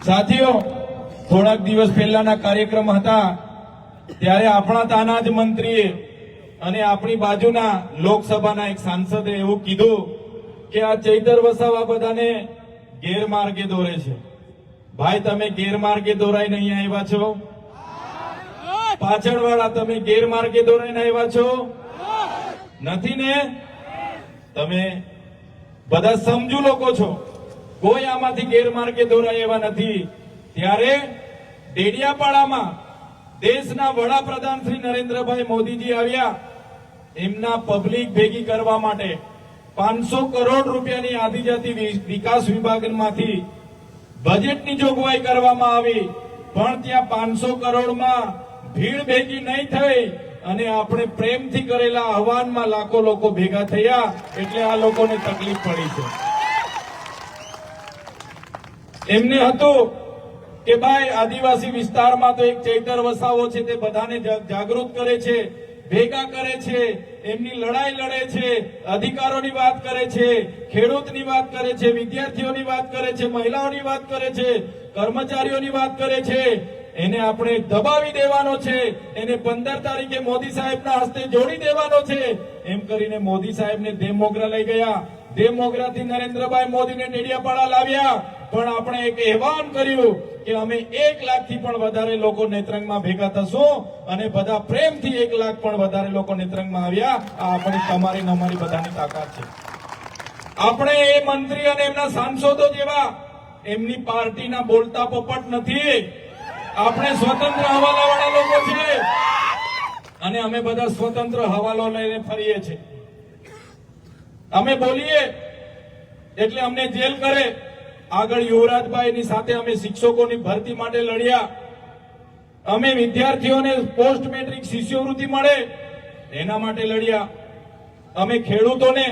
સાથીઓ, થોડાક દિવસ પહેલાના કાર્યક્રમ હતા ત્યારે આપણા તાના જ મંત્રીએ અને આપણી બાજુના લોકસભાના એક સાંસદે એવું કીધું કે આ ચૈતર વસાવા બધાને ગેરમાર્ગે દોરે છે. ભાઈ, તમે ગેરમાર્ગે દોરાઈને અહીંયા આવ્યા છો? પાછળવાળા તમે ગેરમાર્ગે દોરાઈને આવ્યા છો? નથી ને? તમે બધા સમજુ લોકો છો, કોઈ આમાંથી ગેરમાર્ગે દોરાય એવા નથી. ત્યારે ડેડિયાપાડામાં દેશના વડાપ્રધાન શ્રી નરેન્દ્રભાઈ મોદીજી આવ્યા. એમના પબ્લિક ભેગી કરવા માટે 500 કરોડ રૂપિયાની આદિજાતિ વિકાસ વિભાગમાંથી બજેટની જોગવાઈ કરવામાં આવી. પણ ત્યાં 500 કરોડમાં ભીડ ભેગી નહીં થઈ અને આપણે પ્રેમથી કરેલા આહવાનમાં લાખો લોકો ભેગા થયા, એટલે આ લોકોને તકલીફ પડી છે. એમને હતું કે ભાઈ આદિવાસી વિસ્તારમાં તો એક ચૈતર વસાવો છે, તે બધાને જાગૃત કરે છે, ભેગા કરે છે, એમની લડાઈ લડે છે, અધિકારોની વાત કરે છે, ખેડૂતની વાત કરે છે, વિદ્યાર્થીઓની વાત કરે છે, મહિલાઓની વાત કરે છે, કર્મચારીઓની વાત કરે છે. એને આપણે દબાવી દેવાનો છે, એને 15 તારીખે મોદી સાહેબના હસ્તે જોડી દેવાનો છે. એમ કરીને મોદી સાહેબને દેવમોગરા લઈ ગયા. દેવમોગરાથી નરેન્દ્રભાઈ મોદીને ડેડિયાપાડા લાવ્યા. પણ આપણે એક આહવાન કર્યું કે અમે 1 લાખથી પણ વધારે લોકો નેત્રંગમાં ભેગા થશું અને બધા પ્રેમથી 1 લાખ પણ વધારે લોકો નેત્રંગમાં આવ્યા. આ આપણી તમારી ને અમારી બધાની તાકાત છે. આપણે એ મંત્રી અને એમના સાંસદો જેવા એમની પાર્ટીના બોલતા પોપટ નથી. આપણે સ્વતંત્ર હવાલાવાળા લોકો છીએ અને અમે બધા સ્વતંત્ર હવાલો લઈને ફરીએ છીએ. અમે બોલીએ એટલે અમને જેલ કરે. આગળ યુવરાજભાઈની સાથે અમે શિક્ષકોની ભરતી માટે લડ્યા. અમે વિદ્યાર્થીઓને પોસ્ટ મેટ્રિક શિષ્યવૃત્તિ મળે એના માટે લડ્યા. અમે ખેડૂતોને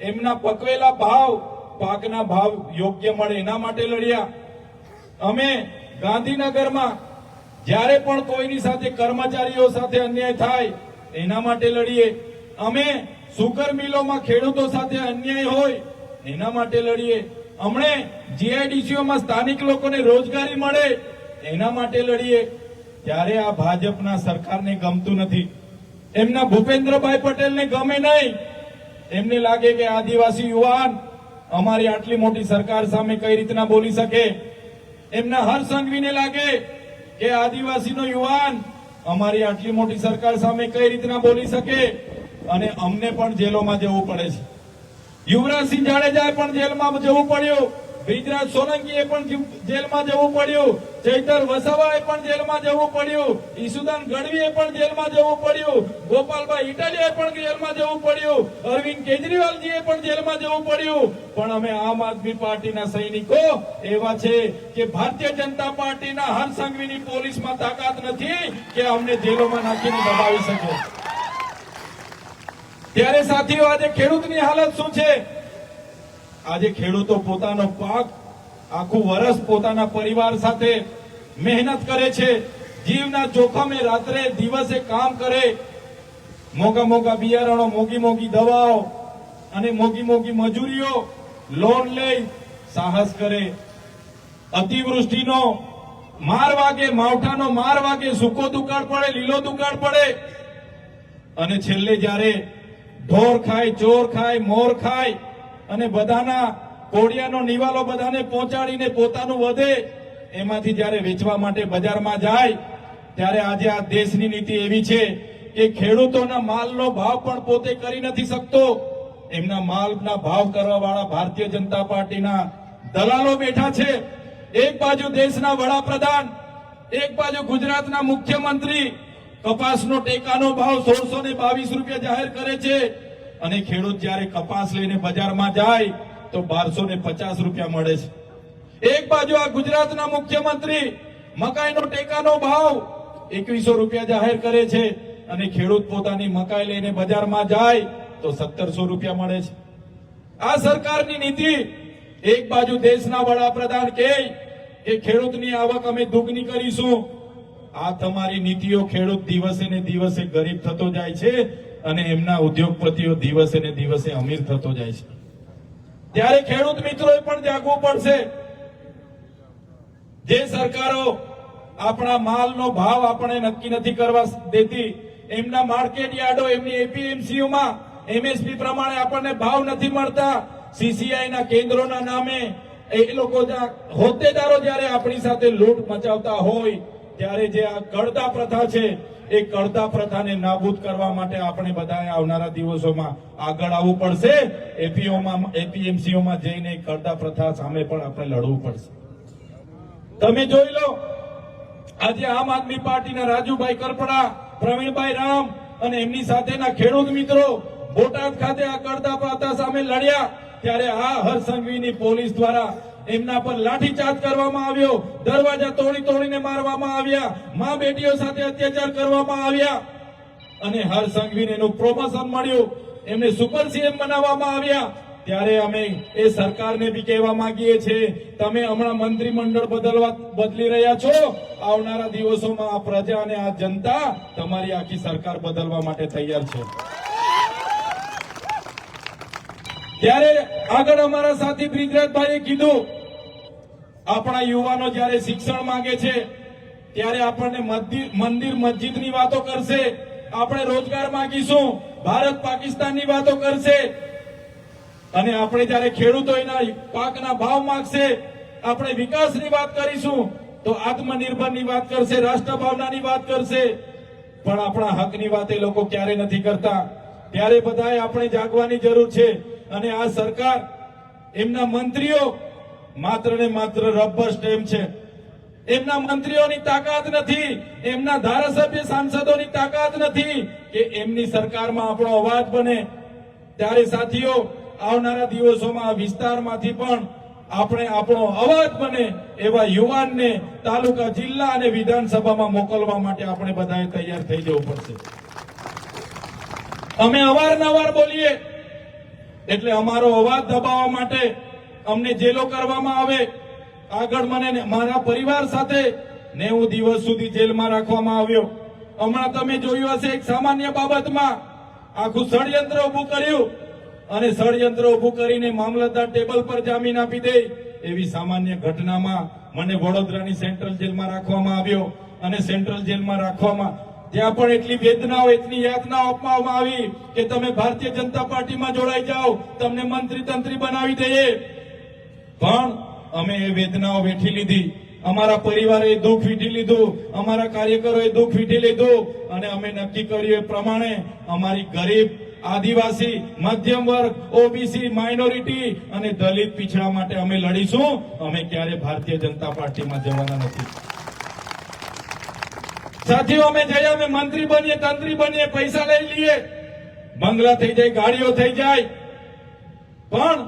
એમના પકવેલા ભાવ, પાકના ભાવ યોગ્ય મળે એના માટે લડ્યા. અમે ગાંધીનગરમાં જ્યારે પણ કોઈની સાથે કર્મચારીઓ સાથે અન્યાય થાય એના માટે લડીએ. અમે સુગર મિલોમાં ખેડૂતો સાથે અન્યાય હોય એના માટે લડીએ. અમને જીઆઈડીસીઓમાં સ્થાનિક લોકોને રોજગારી મળે એના માટે લડીએ. ત્યારે આ ભાજપના સરકારને ગમતું નથી. એમના ભૂપેન્દ્રભાઈ પટેલને ગમે નહીં. એમને લાગે કે આદિવાસી યુવાન અમારી આટલી મોટી સરકાર સામે કઈ રીતના બોલી શકે. એમના હર્ષ સંઘવીને લાગે કે આદિવાસીનો યુવાન અમારી આટલી મોટી સરકાર સામે કઈ રીતના બોલી શકે અને અમને પણ જેલોમાં જવું પડે છે. યુવરાજસિંહ જાડેજાએ પણ જેલમાં જવું પડ્યું. બ્રિજરાજ સોલંકીએ પણ જેલમાં જવું પડ્યું. ચૈતર વસાવાએ પણ જેલમાં જવું પડ્યું. ઈસુદાન ગઢવીએ પણ જેલમાં જવું પડ્યું. ગોપાલભાઈ ઇટાલિયાએ પણ જેલમાં જવું પડ્યું. અરવિંદ કેજરીવાલજીએ પણ જેલમાં જવું પડ્યું. પણ અમે આમ આદમી પાર્ટીના સૈનિકો એવા છે કે ભારતીય જનતા પાર્ટીના હર્ષ સંઘવીની પોલીસમાં તાકાત નથી કે અમને જેલોમાં નાખીને દબાવી શકે. ત્યારે સાથીઓ, આજે ખેડૂતની હાલત શું છે? આજે ખેડૂતો પોતાનો પાક આખું વર્ષ પોતાના પરિવાર સાથે મહેનત કરે છે. જીવના જોખમે રાત્રે દિવસે કામ કરે. મોંઘા મોંઘા બિયારણો, મોંઘી મોંઘી દવાઓ અને મોંઘી મોંઘી મજૂરીઓ લોન લઈ સાહસ કરે. અતિવૃષ્ટિનો માર વાગે, માવઠાનો માર વાગે, સૂકો દુકાળ પડે, લીલો દુકાળ પડે અને છેલ્લે જ્યારે ઢોર ખાય, ચોર ખાય, મોર ખાય અને બધાના કોડિયાનો નિવાલો બધાને પહોંચાડીને પોતાનું વધે, એમાંથી જ્યારે વેચવા માટે બજારમાં જાય ત્યારે આજે આ દેશની નીતિ એવી છે કે ખેડૂતોના માલનો ભાવ પણ પોતે કરી નથી શકતો. એમના માલના ભાવ કરવા વાળા ભારતીય જનતા પાર્ટીના દલાલો બેઠા છે. એક બાજુ દેશના વડાપ્રધાન, એક બાજુ ગુજરાતના મુખ્યમંત્રી કપાસનો ટેકાનો ભાવ 1622 રૂપિયા જાહેર કરે છે અને ખેડૂત જ્યારે કપાસ લઈને બજારમાં જાય તો 1250 રૂપિયા મળે છે. એક બાજુ આ ગુજરાતના મુખ્યમંત્રી મકાઈનો ટેકાનો ભાવ 2100 રૂપિયા જાહેર કરે છે અને ખેડૂત પોતાની મકાઈ લઈને બજારમાં જાય તો 1700 રૂપિયા મળે છે. આ સરકારની નીતિ, એક બાજુ દેશના વડાપ્રધાન કહે કે ખેડૂતની આવક અમે દુગની કરીશું. આ તમારી નીતિઓ ખેડૂત દિવસે ને દિવસે ગરીબ થતો જાય છે અને એમના ઉદ્યોગપતિઓ દિવસે ને દિવસે અમીર થતો જાય છે. ત્યારે ખેડૂત મિત્રોએ પણ જાગવું પડશે. જે સરકારો આપણા માલનો ભાવ આપણે નક્કી નથી કરવા દેતી, એમના માર્કેટ યાર્ડો, એમની એપીએમસીઓમાં એમએસપી પ્રમાણે આપણને ભાવ નથી મળતા, સીસીઆઈ ના કેન્દ્રોના નામે એ લોકો હોદ્દેદારો જ્યારે આપણી સાથે લૂંટ મચાવતા હોય ત્યારે જે આ કડતા પ્રથા છે એ કડતા પ્રથાને નાબૂદ કરવા માટે આપણે બધાએ આવનારા દિવસોમાં આગળ આવવું પડશે. એપીએમસીઓમાં જઈને કડતા પ્રથા સામે પણ આપણે લડવું પડશે. તમે જોઈ લો, આજે આમ આદમી પાર્ટીના રાજુભાઈ કરપડા, પ્રવીણભાઈ રામ અને એમની સાથેના ખેડૂત મિત્રો બોટાદ ખાતે આ કડતા પ્રથા સામે લડ્યા ત્યારે આ હરસંઘવીની પોલીસ દ્વારા એમના પર લાઠીચાર્જ કરવામાં આવ્યો, દરવાજા તોડીને મારવામાં આવ્યા, મા બેટીઓ સાથે અત્યાચાર કરવામાં આવ્યા અને હરસંઘવીને એનું પ્રમોશન મળ્યું, એમને સુપર સીએમ બનાવવામાં આવ્યા. ત્યારે અમે એ સરકારને બી કહેવા માંગીએ છીએ, તમે હમણાં મંત્રીમંડળ બદલી રહ્યા છો, આવનારા દિવસોમાં આ પ્રજા અને આ જનતા તમારી આખી સરકાર બદલવા માટે તૈયાર છે. ત્યારે આગળ અમારા સાથી બ્રિજરાજભાઈએ કીધું, આપણા યુવાનો જ્યારે શિક્ષણ માંગે છે ત્યારે આપણને મંદિર મસ્જિદની વાતો કરશે, આપણે રોજગાર માંગીશું, ભારત પાકિસ્તાનની વાતો કરશે અને આપણે જ્યારે ખેડૂતોના પાકના ભાવ માંગશે, આપણે વિકાસની વાત કરીશું તો આત્મનિર્ભરની વાત કરશે, રાષ્ટ્રભાવનાની વાત કરશે, પણ આપણા હકની વાત એ લોકો ક્યારે નથી કરતા. ત્યારે બધાએ આપણે જાગવાની જરૂર છે અને આ સરકાર, એમના મંત્રીઓ માત્ર ને માત્ર રબર સ્ટેમ્પ છે. એમના મંત્રીઓની તાકાત નથી, એમના ધારાસભ્ય સાંસદોની તાકાત નથી કે એમની સરકારમાં આપણો અવાજ બને. ત્યારે સાથીઓ, આવનારા દિવસોમાં આ વિસ્તારમાંથી પણ આપણે આપણો અવાજ બને એવા યુવાનને તાલુકા, જિલ્લા અને વિધાનસભામાં મોકલવા માટે આપણે બધાએ તૈયાર થઈ જવું પડશે. અમે અવારનવાર બોલીએ એટલે અમારો અવાજ દબાવવા માટે અમને જેલો કરવામાં આવે. આગળ મને મારા પરિવાર સાથે 90 દિવસ સુધી જેલમાં રાખવામાં આવ્યો. હમણાં તમે જોયું હશે, એક સામાન્ય બાબતમાં આખું ષડયંત્ર ઉભું કર્યું અને ષડયંત્ર ઉભું કરીને મામલતદાર ટેબલ પર જામીન આપી દે એવી સામાન્ય ઘટનામાં મને વડોદરાની સેન્ટ્રલ જેલમાં રાખવામાં આવ્યો અને સેન્ટ્રલ જેલમાં રાખવામાં ત્યાં પણ એટલી વેદનાઓ, એટલી યાતનાઓ આપવામાં આવી કે તમે ભારતીય જનતા પાર્ટીમાં જોડાઈ જાઓ, તમને મંત્રી તંત્રી બનાવી દઈએ. પણ અમે એ વેદનાઓ વેઠી લીધી, અમારા પરિવારે દુઃખ વીઠી લીધું, અમારા કાર્યકરોએ દુઃખ વીઠી લીધું અને અમે નક્કી કર્યું એ પ્રમાણે અમારી ગરીબ, આદિવાસી, મધ્યમ વર્ગ, ઓબીસી, માઇનોરિટી અને દલિત પીછડા માટે અમે લડીશું. અમે ક્યારે ભારતીય જનતા પાર્ટીમાં જવાના નથી. સાથીઓ, અમે જઈએ, અમે મંત્રી બનીએ, તંત્રી બનીએ, પૈસા લઈ લઈએ, બંગલા થઈ જાય, ગાડીઓ થઈ જાય, પણ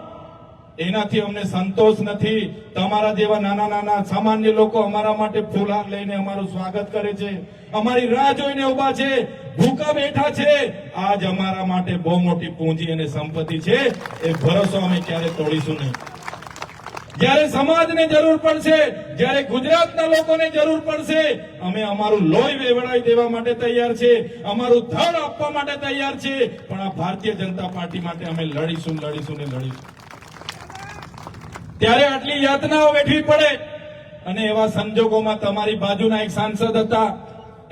એનાથી અમને સંતોષ નથી. તમારા જેવા નાના નાના સામાન્ય લોકો અમારા માટે ફૂલહાર લઈને અમારું સ્વાગત કરે છે, અમારી રાહ જોઈને ઉભા છે, ભૂખા બેઠા છે. આજ અમારા માટે બહુ મોટી પૂંજી અને સંપત્તિ છે. એ ભરોસો અમે ક્યારે તોડીશું નહીં. જ્યારે સમાજને જરૂર પડશે, જ્યારે ગુજરાતના લોકોને જરૂર પડશે, અમે અમારું લોહી વેવડાવી દેવા માટે તૈયાર છે, અમારું ધન આપવા માટે તૈયાર છે. પણ આ ભારતીય જનતા પાર્ટી માટે અમે લડીશું ને લડીશું. ત્યારે આટલી યાતનાઓ વેઠવી પડે અને એવા સંજોગોમાં તમારી બાજુના એક સાંસદ હતા,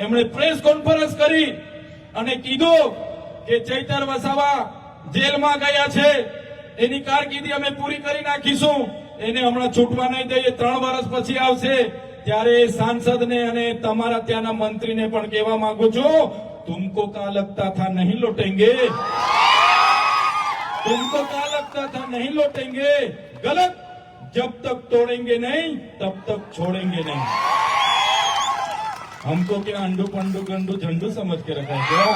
એમણે પ્રેસ કોન્ફરન્સ કરી અને કીધું કે ચૈતર વસાવા જેલમાં ગયા છે, એની કારકિર્દી અમે પૂરી કરી નાખીશું, એને હમણાં છૂટવા નહીં દઈએ, 3 વર્ષ પછી આવશે. ત્યારે એ સાંસદને અને તમારા ત્યાંના મંત્રીને પણ કહેવા માંગુ છું, તુમકો કા લગતા થા નહીં લૂટેંગે, तुमको क्या लगता था नहीं लौटेंगे, गलत. जब तक तोड़ेंगे नहीं तब तक छोड़ेंगे नहीं. हमको क्या अंडू पंडू गंडू झंडू समझ के रखा है क्या?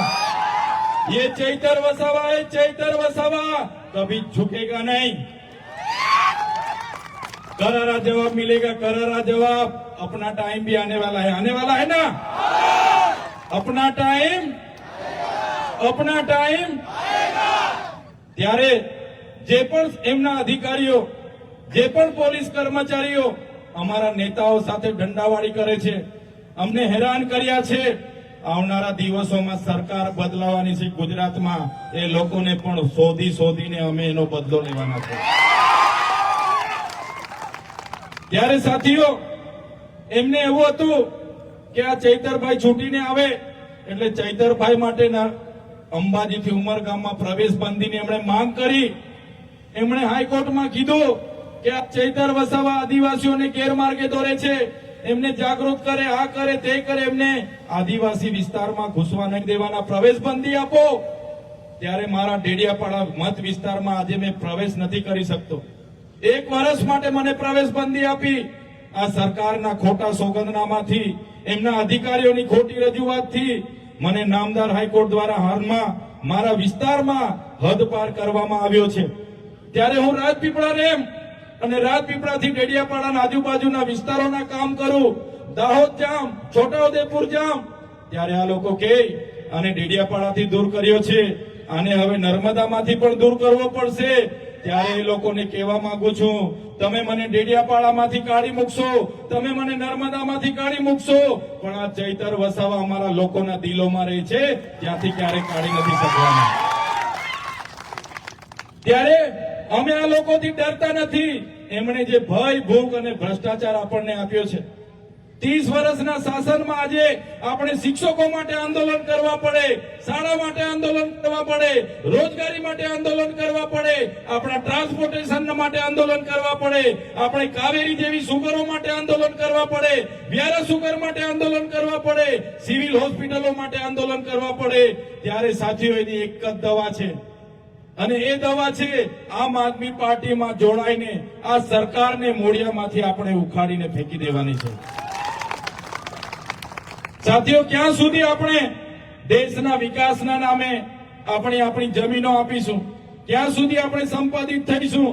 ये चैतर वसावा है, चैतर वसावा कभी झुकेगा नहीं. करारा जवाब मिलेगा, करारा जवाब. अपना टाइम भी आने वाला है ना? अपना टाइम ત્યારે જે પણ એમના અધિકારીઓ, જે પણ પોલીસ કર્મચારીઓ અમારા નેતાઓ સાથે દંડાવાળી કરે છે, અમને હેરાન કર્યા છે, આવનારા દિવસોમાં સરકાર બદલાવાની છે ગુજરાતમાં, એ લોકોને પણ શોધીને અમે એનો બદલો લેવાના છે. ત્યારે સાથીઓ, એમને એવું હતું કે આ ચૈતરભાઈ છૂટીને આવે એટલે ચૈતરભાઈ માટેના અંબાજીથી ઉમરગામમાં પ્રવેશ બંધીની એમણે માંગ કરી. એમણે હાઈકોર્ટમાં કીધું કે આ ચૈતર વસાવા આદિવાસીઓને ગેરમાર્ગે દોરે છે, એમને જાગૃત કરે, આ કરે તે કરે, એમને આદિવાસી વિસ્તારમાં ઘૂસવા નહીં દેવાના, પ્રવેશ બંધી આપો. ત્યારે મારા ડેડિયાપાડા મત વિસ્તારમાં આજે મેં પ્રવેશ નથી કરી શકતો. 1 વર્ષ માટે મને પ્રવેશ બંધી આપી. આ સરકારના ખોટા સોગંદનામાથી, એમના અધિકારીઓની ખોટી રજૂઆતથી મને નામદાર હાઈકોર્ટ દ્વારા હાલમાં મારા વિસ્તારમાં હદપાર કરવામાં આવ્યો છે. ત્યારે હું રાજપીપળા રેમ અને રાજપીપળાથી ડેડિયાપાડાના આજુબાજુના વિસ્તારોના કામ કરું, દાહોદ જામ, છોટાઉદેપુર જામ, ત્યારે આ લોકો કહે આને ડેડિયાપાડાથી દૂર કર્યો છે, આને હવે નર્મદામાંથી પણ દૂર કરવો પડશે. ત્યારે એ લોકોને કહેવા માંગુ છું, તમે મને ડેડિયાપાડામાંથી કાઢી મૂકશો, તમે મને નર્મદામાંથી કાઢી મૂકશો, પણ આ ચૈતર વસાવા અમારા લોકોના દિલોમાં રહે છે, જ્યાંથી ક્યારેય કાઢી નથી શકવાના. ત્યારે અમે આ લોકોથી ડરતા નથી. એમણે જે ભય, ભૂખ અને ભ્રષ્ટાચાર આપણને આપ્યો છે, 30 વર્ષના શાસનમાં આજે આપણે શિક્ષકો માટે આંદોલન કરવા પડે, શાળા માટે આંદોલન કરવા પડે, રોજગારી માટે આંદોલન કરવા પડે, આપણા ટ્રાન્સપોર્ટેશન માટે આંદોલન કરવા પડે, આપણે કાવેરી જેવી સુગરો માટે આંદોલન કરવા પડે, વ્યારા સુગર માટે આંદોલન કરવા પડે, સિવિલ હોસ્પિટલો માટે આંદોલન કરવા પડે. ત્યારે સાથીઓ એની એક જ દવા છે, અને એ દવા છે આમ આદમી પાર્ટીમાં જોડાઈને આ સરકારને મોઢિયામાંથી આપણે ઉખાડીને ફેંકી દેવાની છે. સાથીઓ, ક્યાં સુધી આપણે દેશના વિકાસના નામે આપણી જમીનો આપીશું? ક્યાં સુધી આપણે સંપાદિત થઈશું?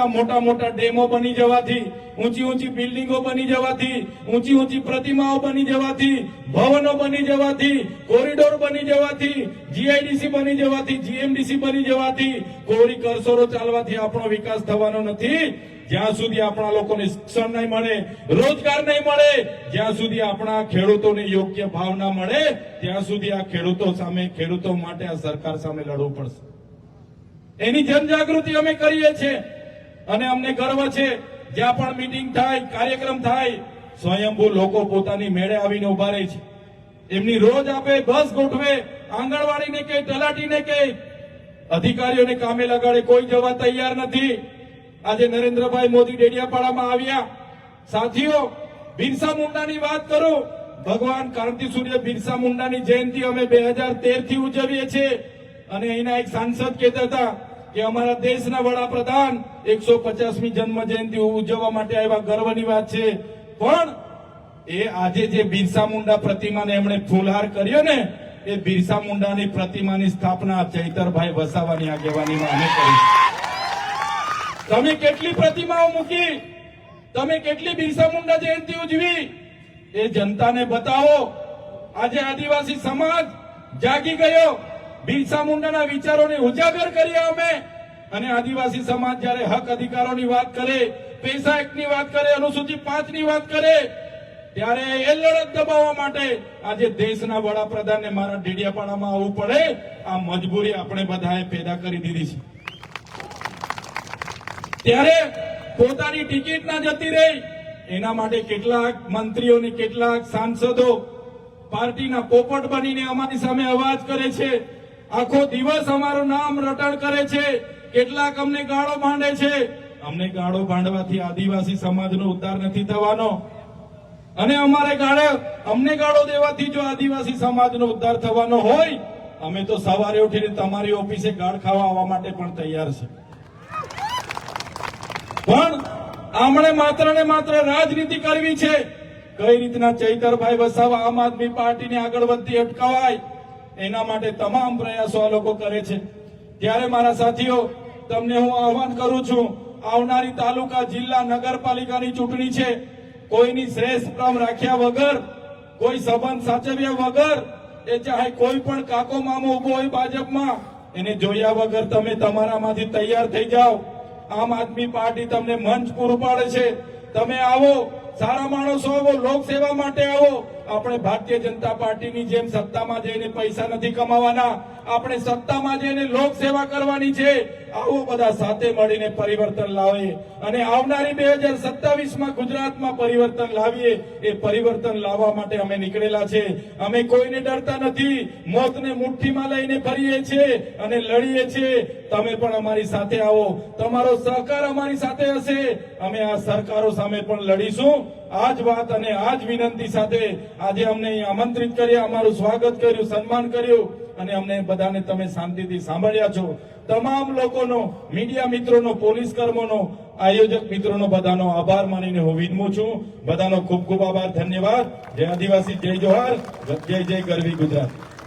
મોટા મોટા ડેમો બની જવાથી, ઊંચી બિલ્ડિંગો બની જવાથી, ઊંચી પ્રતિમાઓ બની જવાથી, ભવનો બની જવાથી, કોરિડોર બની જવાથી, જીઆઈડીસી બની જવાથી, જીએમડીસી બની જવાથી, કોરી કરસોરો ચાલવાથી આપણો વિકાસ થવાનો નથી. જ્યાં સુધી આપણા લોકોને શિક્ષણ નહીં મળે, રોજગાર નહીં મળે, જ્યાં સુધી આપણા ખેડૂતોને યોગ્ય ભાવ ના મળે, ત્યાં સુધી આ ખેડૂતો માટે આ સરકાર સામે લડવું પડશે. એની જનજાગૃતિ અમે કરીએ છીએ અને અમને ગર્વ છે. જ્યાં પણ મીટિંગ થાય, કાર્યક્રમ થાય, સ્વયંભૂ લોકો પોતાની મેળે આવીને ઉભા રહે છે. એમની રોજ આપે, બસ ગોઠવે, આંગણવાડીને કે તલાટીને કે અધિકારીઓને કામે લગાડે, કોઈ જવા તૈયાર નથી. આજે નરેન્દ્રભાઈ મોદી ડેડિયાપાડામાં આવ્યા. સાથીઓ, બિરસા મુંડાની વાત કરું, ભગવાન ક્રાંતિ સૂર્ય બિરસા મુંડાની જયંતિ અમે 2013 થી ઉજવીએ છીએ. અને અહીંના એક સાંસદ કહેતા હતા કે અમારા દેશના વડાપ્રધાન 150મી જન્મ જયંતિ ઉજવવા માટે આવ્યા, ગર્વની વાત છે. પણ એ આજે જે બિરસા મુંડા પ્રતિમાને એમણે ફૂલહાર કર્યો ને, એ બિરસા મુંડાની પ્રતિમાની સ્થાપના ચૈતરભાઈ વસાવાની આગેવાનીમાં અમે કરી. તમે કેટલી પ્રતિમાઓ મૂકી, તમે કેટલી બિરસા મુંડા જયંતિ ઉજવી, એ જનતાને બતાવો. આજે આદિવાસી સમાજ જાગી ગયો, બિરસા મુંડાના વિચારોને ઉજાગર કર્યા અમે. અને આદિવાસી સમાજ જયારે હક અધિકારોની વાત કરે, પૈસા એક્ટની વાત કરે, અનુસૂચિત 5 ની વાત કરે, ત્યારે એ લડત દબાવવા માટે આજે દેશના વડાપ્રધાનને મારા ડેડિયાપાડામાં આવવું પડે. આ મજબૂરી આપણે બધાએ પેદા કરી દીધી છે. ત્યારે પોતાની ટિકિટ ના જતી રહી, એના માટે કેટલાક મંત્રીઓને, કેટલાક સાંસદો પાર્ટીના પોપટ બનીને અમારી સામે અવાજ કરે છે, આખો દિવસ અમારું નામ રટણ કરે છે, કેટલાક અમને ગાળો ભાંડે છે. અમને ગાળો ભાંડવાથી આદિવાસી સમાજનો ઉદ્ધાર નથી થવાનો, અને અમને ગાળો દેવાથી જો આદિવાસી સમાજનો ઉદ્ધાર થવાનો હોય, અમે તો સવારે ઉઠીને તમારી ઓફિસે ગાળ ખાવા આવવા માટે પણ તૈયાર છે. પણ આમણે માત્ર ને માત્ર રાજનીતિ કરવી છે. કઈ રીતના ચૈતરભાઈ વસાવા આમ આદમી પાર્ટીને આગળ વધતી અટકાવાય, એના માટે તમામ પ્રયાસો આ લોકો કરે છે. ત્યારે મારા સાથીઓ, તમને હું આહવાન કરું છું, આવનારી તાલુકા, જિલ્લા, નગરપાલિકાની ચૂંટણી છે. કોઈની શ્રેષ્ઠ ક્રમ રાખ્યા વગર, કોઈ સંબંધ સાચવ્યા વગર, એ ચાહે કોઈ પણ કાકો મામો ઉભો હોય ભાજપમાં, એને જોયા વગર તમે તમારામાંથી તૈયાર થઈ જાઓ. આમ આદમી પાર્ટી તમને મંચ પૂરું પાડે છે. તમે આવો, સારા માણસો આવો, લોકસેવા માટે આવો, આપણે ભારતીય જનતા પાર્ટીની જેમ સત્તામાં જઈને પૈસા નથી કમાવાના, આપણે સત્તામાં જઈને લોક સેવા કરવાની છે. આવો બધા સાથે મળીને પરિવર્તન લાવે અને આવનારી 2027માં ગુજરાતમાં પરિવર્તન લાવીએ. એ પરિવર્તન લાવવા માટે અમે નીકળેલા છે. અમે કોઈને ડરતા નથી, મોતને મુઠ્ઠીમાં લઈને ફરીએ છીએ અને લડીએ છીએ. તમે પણ અમારી સાથે આવો, તમારો સહકાર અમારી સાથે હશે. અમે આ સરકારો સામે પણ લડીશું. આ જ વાત અને આ જ વિનંતી સાથે આજે અમને અહીં આમંત્રિત કર્યા, અમારું સ્વાગત કર્યું, સન્માન કર્યું અને અમને બધાને તમે શાંતિથી સાંભળ્યા છો. તમામ લોકોનો, મીડિયા મિત્રોનો, પોલીસ કર્મોનો, આયોજક મિત્રોનો બધાનો આભાર માનીને હું વિનમું છું. બધાનો ખૂબ ખૂબ આભાર, ધન્યવાદ. જય આદિવાસી, જય જોહાર, જય જય ગરવી ગુજરાત.